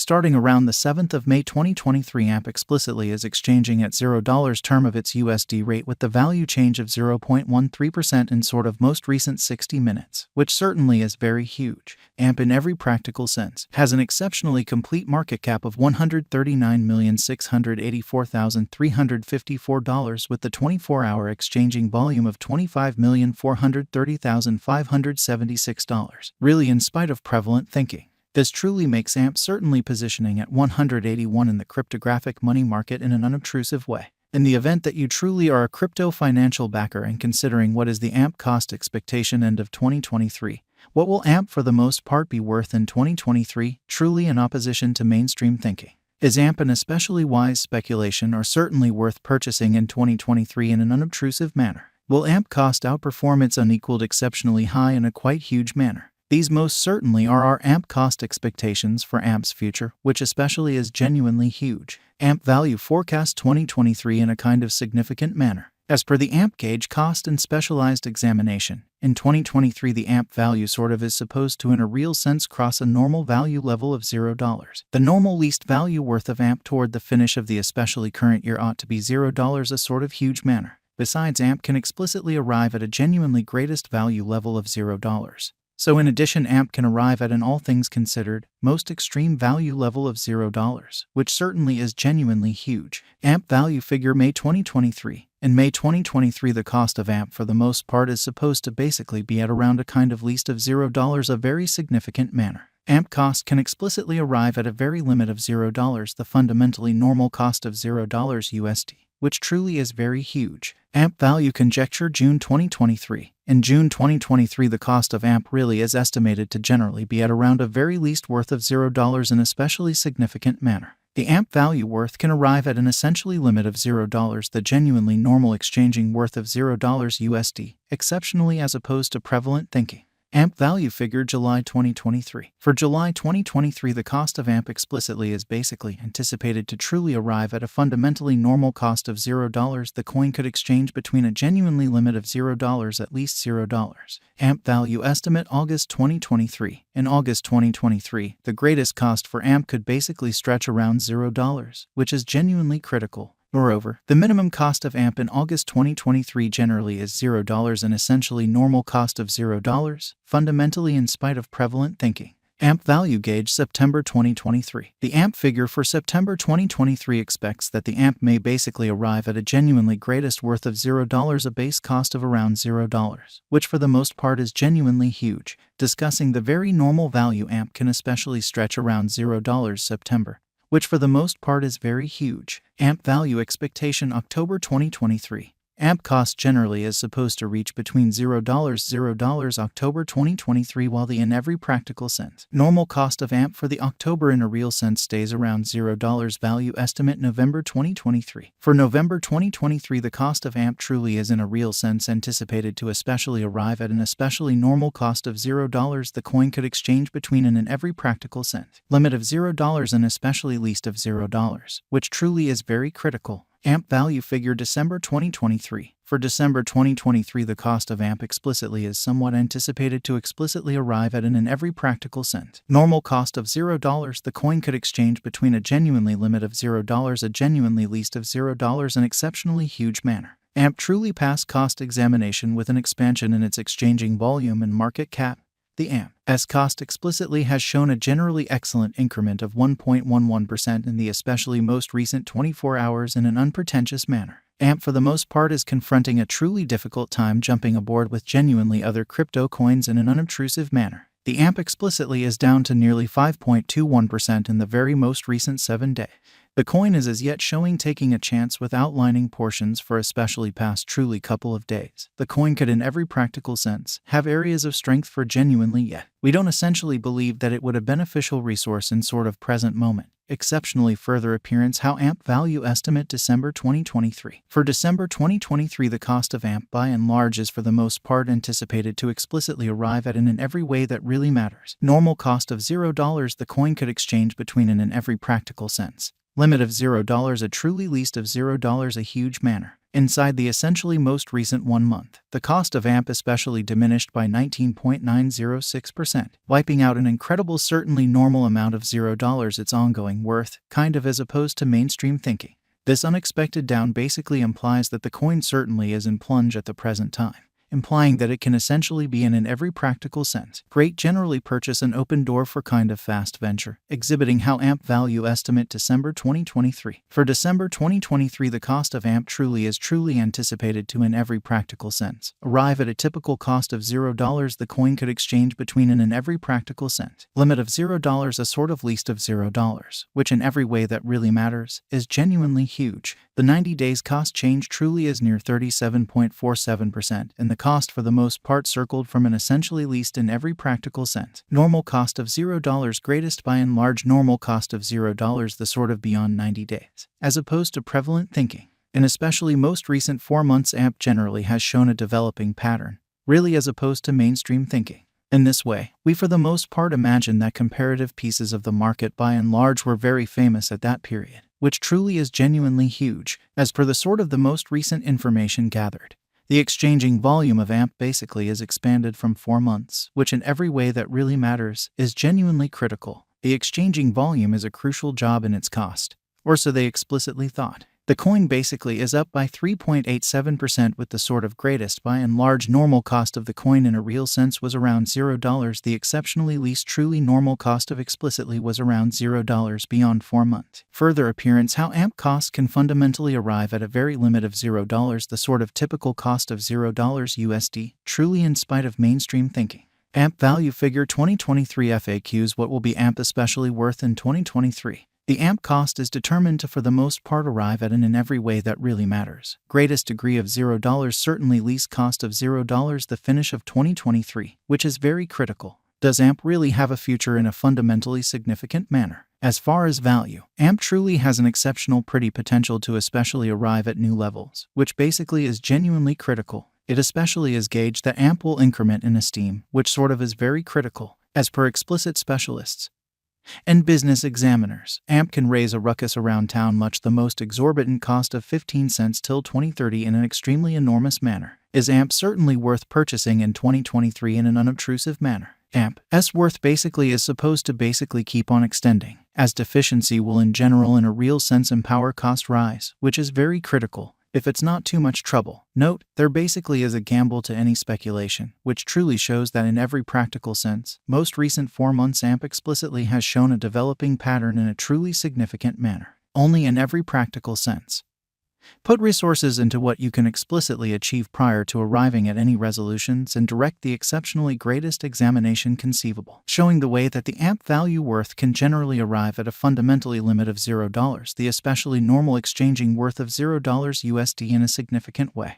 Starting around the 7th of May 2023, AMP explicitly is exchanging at $0 term of its USD rate with the value change of 0.13% in sort of most recent 60 minutes, which certainly is very huge. AMP in every practical sense has an exceptionally complete market cap of $139,684,354 with the 24-hour exchanging volume of $25,430,576. Really, in spite of prevalent thinking, this truly makes AMP certainly positioning at 181 in the cryptographic money market in an unobtrusive way. In the event that you truly are a crypto financial backer and considering what is the AMP cost expectation end of 2023, what will AMP for the most part be worth in 2023, truly in opposition to mainstream thinking? Is AMP an especially wise speculation or certainly worth purchasing in 2023 in an unobtrusive manner? Will AMP cost outperform its unequaled exceptionally high in a quite huge manner? These most certainly are our AMP cost expectations for AMP's future, which especially is genuinely huge. AMP value forecast 2023 in a kind of significant manner. As per the AMP gauge cost and specialized examination, in 2023 the AMP value sort of is supposed to in a real sense cross a normal value level of $0. The normal least value worth of AMP toward the finish of the especially current year ought to be $0 a sort of huge manner. Besides, AMP can explicitly arrive at a genuinely greatest value level of $0. So in addition, AMP can arrive at an all things considered, most extreme value level of $0, which certainly is genuinely huge. AMP value figure May 2023. In May 2023 the cost of AMP for the most part is supposed to basically be at around a kind of least of $0 a very significant manner. AMP cost can explicitly arrive at a very limit of $0, the fundamentally normal cost of $0 USD, which truly is very huge. AMP value conjecture June 2023. In June 2023 the cost of AMP really is estimated to generally be at around a very least worth of $0 in especially significant manner. The AMP value worth can arrive at an essentially limit of $0, the genuinely normal exchanging worth of $0 USD, exceptionally as opposed to prevalent thinking. AMP value figure July 2023. For July 2023 the cost of AMP explicitly is basically anticipated to truly arrive at a fundamentally normal cost of $0. The coin could exchange between a genuinely limit of $0 at least $0. AMP value estimate August 2023. In August 2023, the greatest cost for AMP could basically stretch around $0, which is genuinely critical. Moreover, the minimum cost of AMP in August 2023 generally is $0, an essentially normal cost of $0, fundamentally in spite of prevalent thinking. AMP value gauge September 2023. The AMP figure for September 2023 expects that the AMP may basically arrive at a genuinely greatest worth of $0, a base cost of around $0, which for the most part is genuinely huge. Discussing the very normal value AMP can especially stretch around $0 September, which for the most part is very huge. AMP value expectation October 2023. AMP cost generally is supposed to reach between $0 October 2023 while the in every practical sense normal cost of AMP for the October in a real sense stays around $0 value estimate November 2023. For November 2023 the cost of AMP truly is in a real sense anticipated to especially arrive at an especially normal cost of $0. The coin could exchange between an in every practical sense limit of $0 and especially least of $0, which truly is very critical. AMP value figure December 2023. For December 2023 the cost of AMP explicitly is somewhat anticipated to explicitly arrive at an in every practical sense normal cost of $0. The coin could exchange between a genuinely limit of $0, a genuinely least of $0, an exceptionally huge manner. AMP truly passed cost examination with an expansion in its exchanging volume and market cap. The AMP's cost explicitly has shown a generally excellent increment of 1.11% in the especially most recent 24 hours in an unpretentious manner. AMP for the most part is confronting a truly difficult time jumping aboard with genuinely other crypto coins in an unobtrusive manner. The AMP explicitly is down to nearly 5.21% in the very most recent 7-day. The coin is as yet showing taking a chance with outlining portions for especially past truly couple of days. The coin could in every practical sense have areas of strength for genuinely yet. We don't essentially believe that it would a beneficial resource in sort of present moment. Exceptionally further appearance how AMP value estimate December 2023. For December 2023 the cost of AMP by and large is for the most part anticipated to explicitly arrive at an in every way that really matters normal cost of $0. The coin could exchange between an in every practical sense limit of $0, a truly least of $0, a huge manner. Inside the essentially most recent 1 month, the cost of AMP especially diminished by 19.906%, wiping out an incredible certainly normal amount of $0 its ongoing worth, kind of as opposed to mainstream thinking. This unexpected down basically implies that the coin certainly is in plunge at the present time, implying that it can essentially be in every practical sense great generally purchase an open door for kind of fast venture, exhibiting how AMP value estimate December 2023. For December 2023, the cost of AMP is truly anticipated to in every practical sense arrive at a typical cost of $0 the coin could exchange between in every practical sense limit of $0 a sort of least of $0, which in every way that really matters is genuinely huge. The 90 days cost change truly is near 37.47%, and the cost for the most part circled from an essentially least in every practical sense normal cost of $0 greatest by and large normal cost of $0 the sort of beyond 90 days, as opposed to prevalent thinking. In especially most recent 4 months, AMP generally has shown a developing pattern, really as opposed to mainstream thinking. In this way, we for the most part imagine that comparative pieces of the market by and large were very famous at that period, which truly is genuinely huge, as per the sort of the most recent information gathered. The exchanging volume of AMP basically is expanded from 4 months, which in every way that really matters is genuinely critical. The exchanging volume is a crucial job in its cost, or so they explicitly thought. The coin basically is up by 3.87% with the sort of greatest by and large normal cost of the coin in a real sense was around $0. The exceptionally least truly normal cost of explicitly was around $0 beyond 4 months. Further appearance how AMP cost can fundamentally arrive at a very limit of $0 the sort of typical cost of $0 USD, truly in spite of mainstream thinking. AMP value figure 2023 FAQs. What will be AMP especially worth in 2023? The AMP cost is determined to for the most part arrive at an in every way that really matters greatest degree of $0 certainly least cost of $0 the finish of 2023, which is very critical. Does AMP really have a future in a fundamentally significant manner? As far as value, AMP truly has an exceptional pretty potential to especially arrive at new levels, which basically is genuinely critical. It especially is gauged that AMP will increment in esteem, which sort of is very critical, as per explicit specialists and business examiners. AMP can raise a ruckus around town much the most exorbitant cost of 15 cents till 2030 in an extremely enormous manner. Is AMP certainly worth purchasing in 2023 in an unobtrusive manner? AMP's worth basically is supposed to basically keep on extending, as deficiency will in general in a real sense empower cost rise, which is very critical. If it's not too much trouble. Note, there basically is a gamble to any speculation, which truly shows that in every practical sense, most recent 4 months AMP explicitly has shown a developing pattern in a truly significant manner. Only in every practical sense. Put resources into what you can explicitly achieve prior to arriving at any resolutions and direct the exceptionally greatest examination conceivable, showing the way that the AMP value worth can generally arrive at a fundamentally limit of $0, the especially normal exchanging worth of $0 USD in a significant way.